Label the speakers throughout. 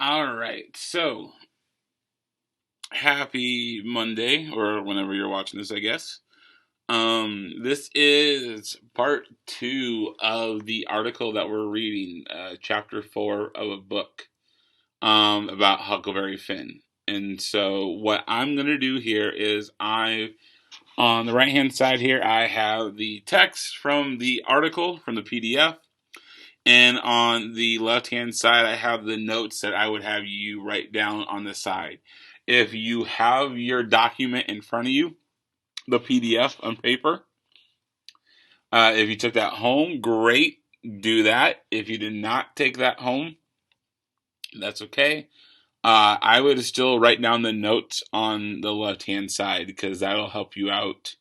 Speaker 1: All right. So, happy Monday, or whenever you're watching this, I guess. This is part two of the article that we're reading, chapter four of a book, about Huckleberry Finn. And so, what I'm going to do here is on the right hand side here, I have the text from the article from the PDF. And on the left hand side, I have the notes that I would have you write down on the side. If you have your document in front of you, the PDF on paper, if you took that home, great, do that. If you did not take that home, that's okay. I would still write down the notes on the left hand side because that'll help you out.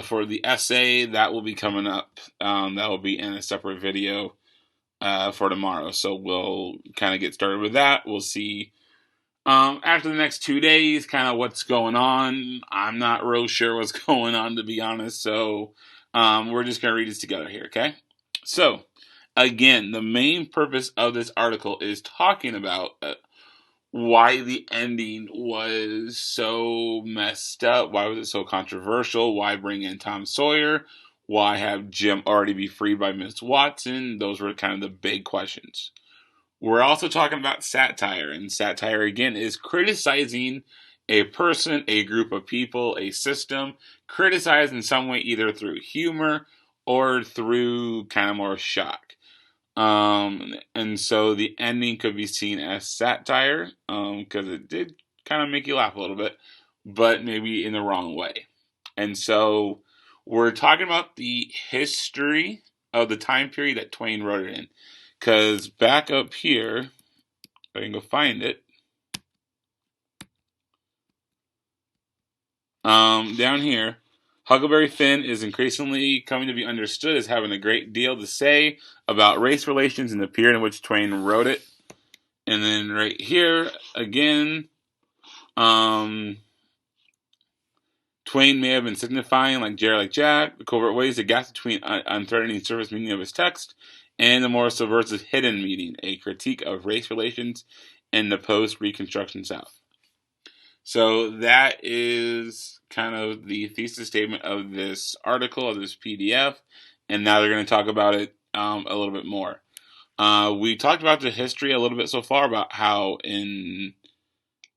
Speaker 1: For the essay, that will be coming up. That will be in a separate video for tomorrow. So we'll kind of get started with that. We'll see after the next 2 days kind of what's going on. I'm not real sure what's going on, to be honest. So we're just going to read this together here, okay? So, again, the main purpose of this article is talking about why the ending was so messed up. Why was it so controversial? Why bring in Tom Sawyer? Why have Jim already be freed by Miss Watson? Those were kind of the big questions. We're also talking about satire, and satire, again, is criticizing a person, a group of people, a system, criticized in some way either through humor or through kind of more shock. And so the ending could be seen as satire, because it did kind of make you laugh a little bit, but maybe in the wrong way. And so we're talking about the history of the time period that Twain wrote it in. Because back up here, I can go find it. Down here, Huckleberry Finn is increasingly coming to be understood as having a great deal to say about race relations in the period in which Twain wrote it. And then right here, again, Twain may have been signifying, like Jerry, like Jack, the covert ways, the gap between unthreatening surface meaning of his text and the more subversive hidden meaning, a critique of race relations in the post-Reconstruction South. So that is kind of the thesis statement of this article, of this PDF, and now they're going to talk about it a little bit more. We talked about the history a little bit so far, about how in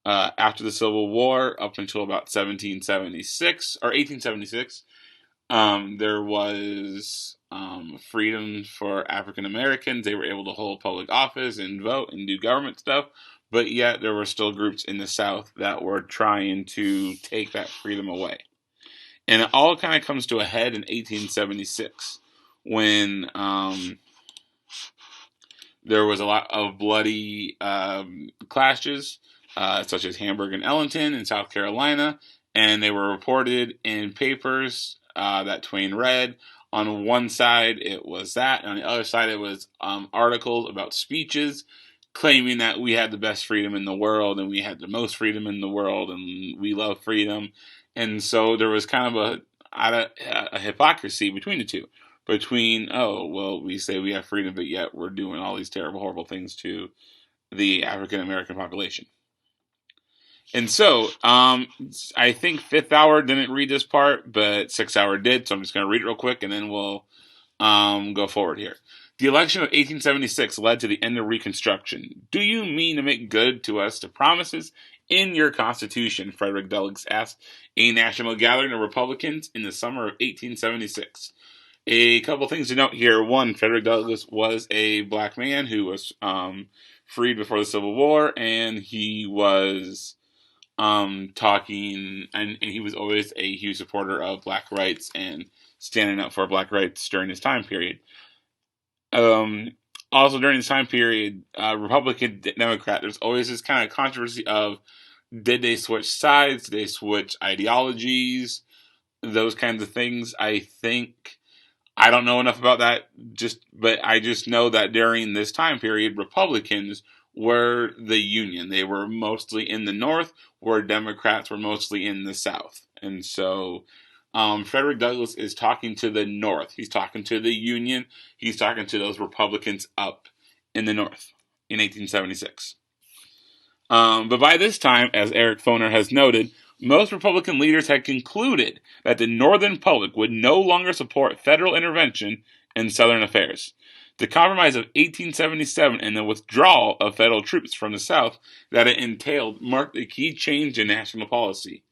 Speaker 1: after the Civil War, up until about 1776 or 1876, there was freedom for African Americans. They were able to hold public office and vote and do government stuff, but yet there were still groups in the South that were trying to take that freedom away. And it all kind of comes to a head in 1876 when there was a lot of bloody clashes, such as Hamburg and Ellington in South Carolina, and they were reported in papers that Twain read. On one side, it was that, and on the other side, it was articles about speeches claiming that we had the best freedom in the world, and we had the most freedom in the world, and we love freedom. And so there was kind of a hypocrisy between the two. Between, oh, well, we say we have freedom, but yet we're doing all these terrible, horrible things to the African American population. And so, I think Fifth Hour didn't read this part, but Sixth Hour did, so I'm just going to read it real quick, and then we'll go forward here. The election of 1876 led to the end of Reconstruction. Do you mean to make good to us the promises in your Constitution? Frederick Douglass asked a national gathering of Republicans in the summer of 1876. A couple things to note here. One, Frederick Douglass was a black man who was freed before the Civil War, and he was talking, and he was always a huge supporter of black rights and standing up for black rights during this time period. Also, during this time period, Republican, Democrat, there's always this kind of controversy of, did they switch sides? Did they switch ideologies? Those kinds of things. I don't know enough about that, but I just know that during this time period, Republicans were the Union. They were mostly in the North, where Democrats were mostly in the South. And so Frederick Douglass is talking to the North. He's talking to the Union. He's talking to those Republicans up in the North in 1876. But by this time, as Eric Foner has noted, most Republican leaders had concluded that the Northern public would no longer support federal intervention in Southern affairs. The Compromise of 1877 and the withdrawal of federal troops from the South that it entailed marked a key change in national policy.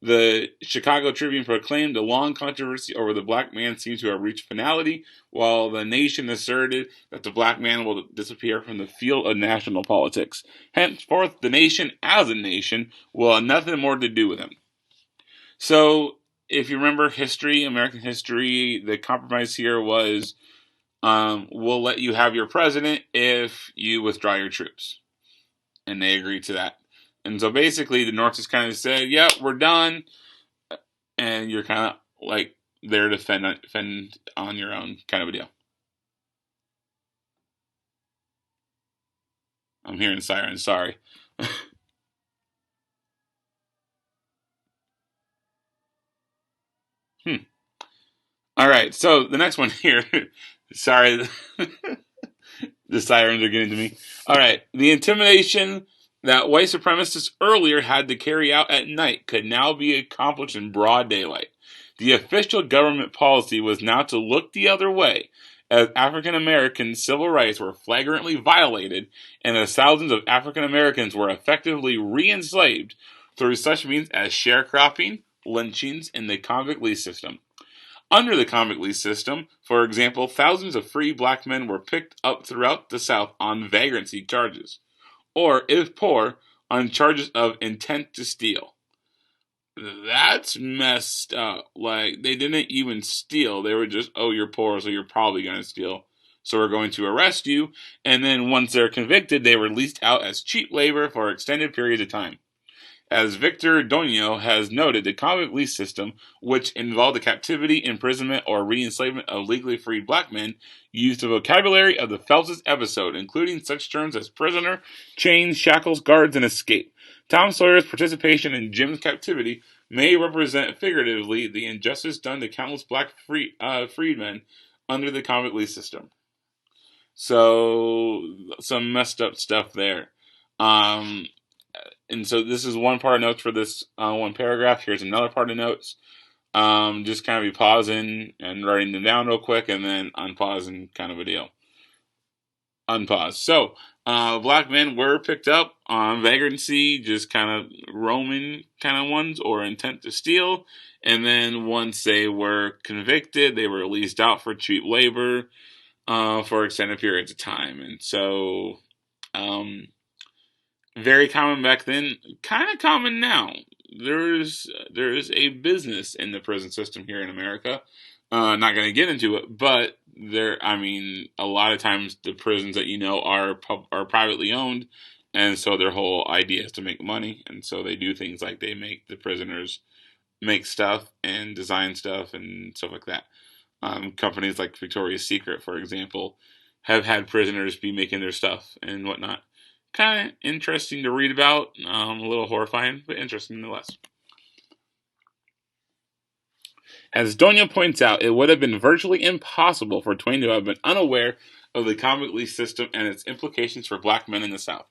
Speaker 1: The Chicago Tribune proclaimed the long controversy over the black man seems to have reached finality, while the Nation asserted that the black man will disappear from the field of national politics. Henceforth, the Nation, as a nation, will have nothing more to do with him. So, if you remember history, American history, the compromise here was, we'll let you have your president if you withdraw your troops. And they agreed to that. And so basically, the North just kind of said, yep, we're done. And you're kind of like there to fend on your own kind of a deal. I'm hearing sirens, sorry. All right, so the next one here. Sorry, the sirens are getting to me. All right, the intimidation that white supremacists earlier had to carry out at night could now be accomplished in broad daylight. The official government policy was now to look the other way, as African American civil rights were flagrantly violated and as thousands of African Americans were effectively re-enslaved through such means as sharecropping, lynchings, and the convict lease system. Under the convict lease system, for example, thousands of free black men were picked up throughout the South on vagrancy charges, or, if poor, on charges of intent to steal. That's messed up. Like, they didn't even steal. They were just, oh, you're poor, so you're probably going to steal. So we're going to arrest you. And then once they're convicted, they were leased out as cheap labor for extended periods of time. As Victor Doño has noted, the convict lease system, which involved the captivity, imprisonment, or re-enslavement of legally freed black men, used the vocabulary of the Phelps episode, including such terms as prisoner, chains, shackles, guards, and escape. Tom Sawyer's participation in Jim's captivity may represent figuratively the injustice done to countless black freedmen under the convict lease system. So, some messed up stuff there. And so this is one part of notes for this one paragraph. Here's another part of notes. Just kind of be pausing and writing them down real quick and then unpausing, kind of a deal. Unpause. So, black men were picked up on vagrancy, just kind of roaming kind of ones, or intent to steal. And then once they were convicted, they were released out for cheap labor for extended periods of time. And so, very common back then, kind of common now. There's a business in the prison system here in America. Not going to get into it, but a lot of times the prisons that are privately owned, and so their whole idea is to make money, and so they do things like they make the prisoners make stuff and design stuff and stuff like that. Companies like Victoria's Secret, for example, have had prisoners be making their stuff and whatnot. Kind of interesting to read about, a little horrifying, but interesting nonetheless. As Doña points out, it would have been virtually impossible for Twain to have been unaware of the convict lease system and its implications for black men in the South.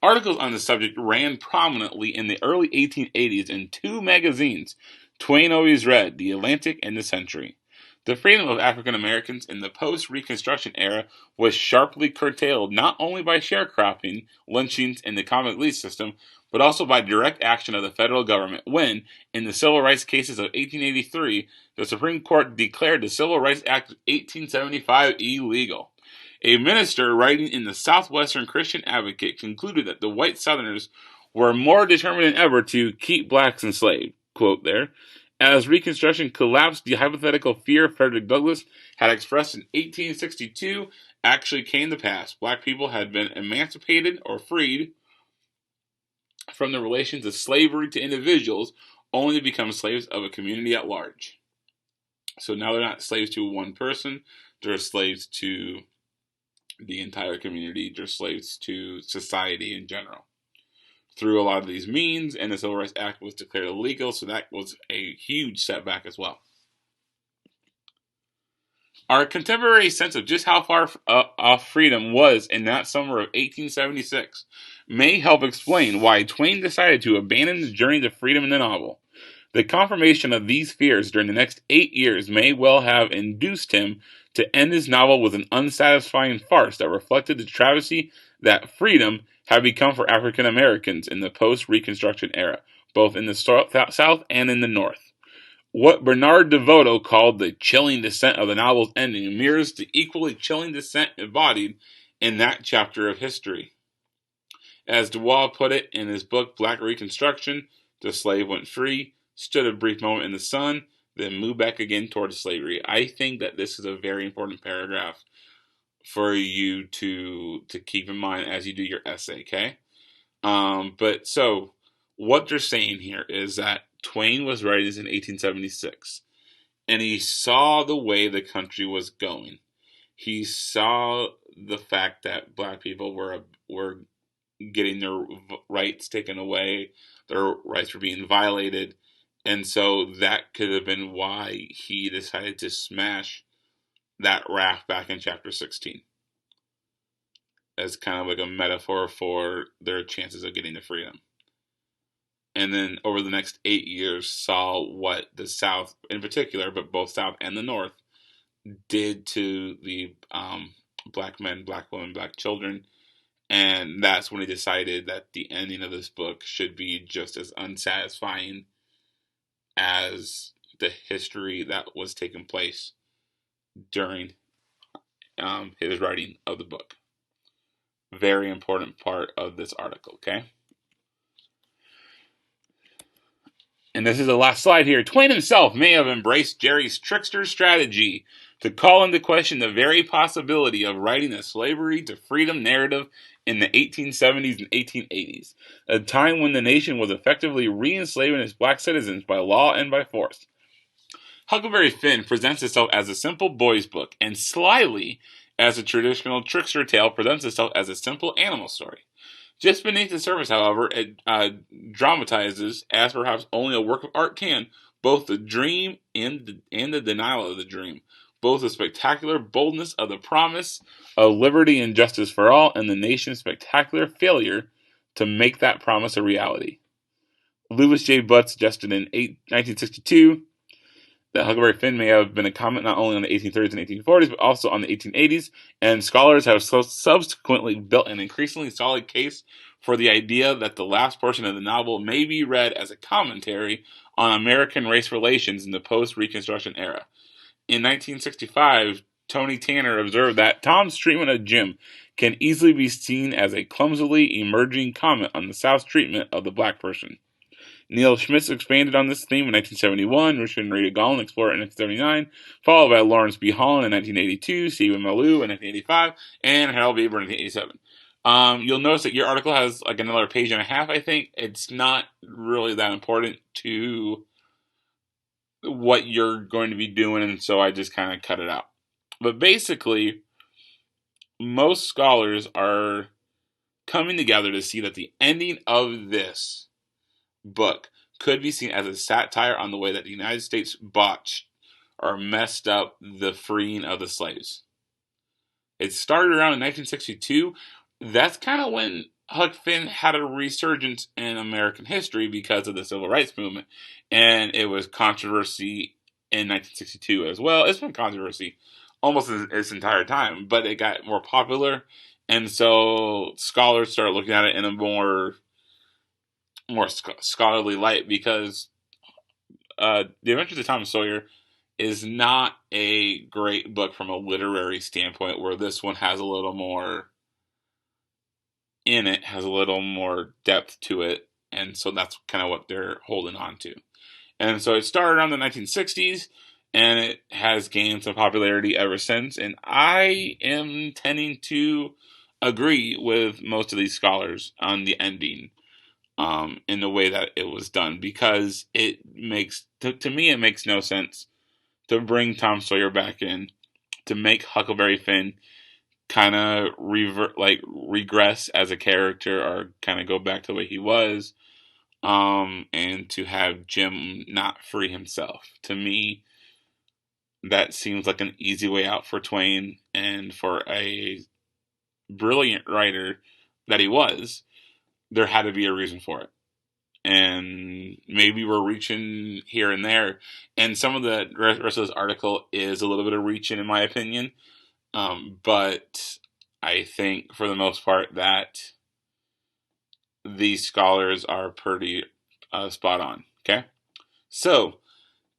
Speaker 1: Articles on the subject ran prominently in the early 1880s in two magazines Twain always read, The Atlantic and The Century. The freedom of African Americans in the post-Reconstruction era was sharply curtailed not only by sharecropping, lynchings, and the convict lease system, but also by direct action of the federal government when, in the civil rights cases of 1883, the Supreme Court declared the Civil Rights Act of 1875 illegal. A minister writing in the Southwestern Christian Advocate concluded that the white Southerners were more determined than ever to keep blacks enslaved. Quote there. As Reconstruction collapsed, the hypothetical fear Frederick Douglass had expressed in 1862 actually came to pass. Black people had been emancipated or freed from the relations of slavery to individuals, only to become slaves of a community at large. So now they're not slaves to one person, they're slaves to the entire community, they're slaves to society in general. Through a lot of these means, and the Civil Rights Act was declared illegal, so that was a huge setback as well. Our contemporary sense of just how far off freedom was in that summer of 1876 may help explain why Twain decided to abandon the journey to freedom in the novel. The confirmation of these fears during the next 8 years may well have induced him to end his novel with an unsatisfying farce that reflected the travesty that freedom had become for African Americans in the post-Reconstruction era, both in the South and in the North. What Bernard DeVoto called the chilling descent of the novel's ending mirrors the equally chilling descent embodied in that chapter of history. As DeWall put it in his book Black Reconstruction, the slave went free, stood a brief moment in the sun, then moved back again toward slavery. I think that this is a very important paragraph for you to keep in mind as you do your essay, okay? But so what they're saying here is that Twain was writing this in 1876, and he saw the way the country was going. He saw the fact that black people were getting their rights taken away, their rights were being violated, and so that could have been why he decided to smash that raft back in chapter 16 as kind of like a metaphor for their chances of getting to freedom. And then over the next 8 years saw what the South in particular, but both South and the North, did to the black men, black women, black children. And that's when he decided that the ending of this book should be just as unsatisfying as the history that was taking place during his writing of the book. Very important part of this article, okay? And this is the last slide here. Twain himself may have embraced Jerry's trickster strategy to call into question the very possibility of writing a slavery to freedom narrative in the 1870s and 1880s, a time when the nation was effectively re-enslaving its black citizens by law and by force. Huckleberry Finn presents itself as a simple boy's book, and slyly, as a traditional trickster tale, presents itself as a simple animal story. Just beneath the surface, however, it dramatizes, as perhaps only a work of art can, both the dream and the denial of the dream, both the spectacular boldness of the promise of liberty and justice for all, and the nation's spectacular failure to make that promise a reality. Lewis J. Butt suggested in 1962 that Huckleberry Finn may have been a comment not only on the 1830s and 1840s, but also on the 1880s, and scholars have subsequently built an increasingly solid case for the idea that the last portion of the novel may be read as a commentary on American race relations in the post-Reconstruction era. In 1965, Tony Tanner observed that Tom's treatment of Jim can easily be seen as a clumsily emerging comment on the South's treatment of the black person. Neil Schmitz expanded on this theme in 1971, Richard and Rita Gallin explored it in 1979, followed by Lawrence B. Holland in 1982, Stephen Malou in 1985, and Harold Weber in 1987. You'll notice that your article has like another page and a half, I think. It's not really that important to what you're going to be doing, and so I just kind of cut it out. But basically, most scholars are coming together to see that the ending of this book could be seen as a satire on the way that the United States botched or messed up the freeing of the slaves. It started around in 1962. That's kind of when Huck Finn had a resurgence in American history because of the Civil Rights Movement. And it was controversy in 1962 as well. It's been controversy almost its entire time, but it got more popular. And so scholars started looking at it in a more scholarly light because The Adventures of Tom Sawyer is not a great book from a literary standpoint, where this one has a little more in it, has a little more depth to it, and so that's kind of what they're holding on to. And so it started around the 1960s, and it has gained some popularity ever since, and I am tending to agree with most of these scholars on the ending. In the way that it was done, because it makes to me it makes no sense to bring Tom Sawyer back in, to make Huckleberry Finn kind of regress as a character, or kind of go back to the way he was, and to have Jim not free himself. To me, that seems like an easy way out for Twain, and for a brilliant writer that he was. there had to be a reason for it. And maybe we're reaching here and there. And some of the rest of this article is a little bit of reaching, in my opinion. But I think for the most part that these scholars are pretty spot on. Okay, so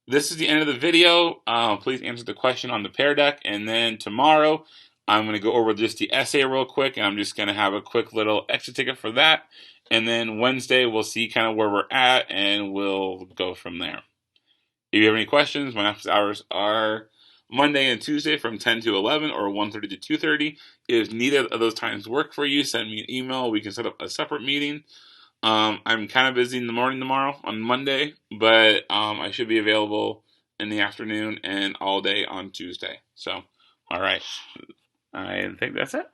Speaker 1: this is the end of the video. Please answer the question on the Pear Deck, and then tomorrow I'm going to go over just the essay real quick, and I'm just going to have a quick little extra ticket for that. And then Wednesday we'll see kind of where we're at, and we'll go from there. If you have any questions, my office hours are Monday and Tuesday from 10 to 11 or 1:30 to 2:30. If neither of those times work for you, send me an email. We can set up a separate meeting. I'm kind of busy in the morning tomorrow on Monday, but I should be available in the afternoon and all day on Tuesday. So, all right. I think that's it.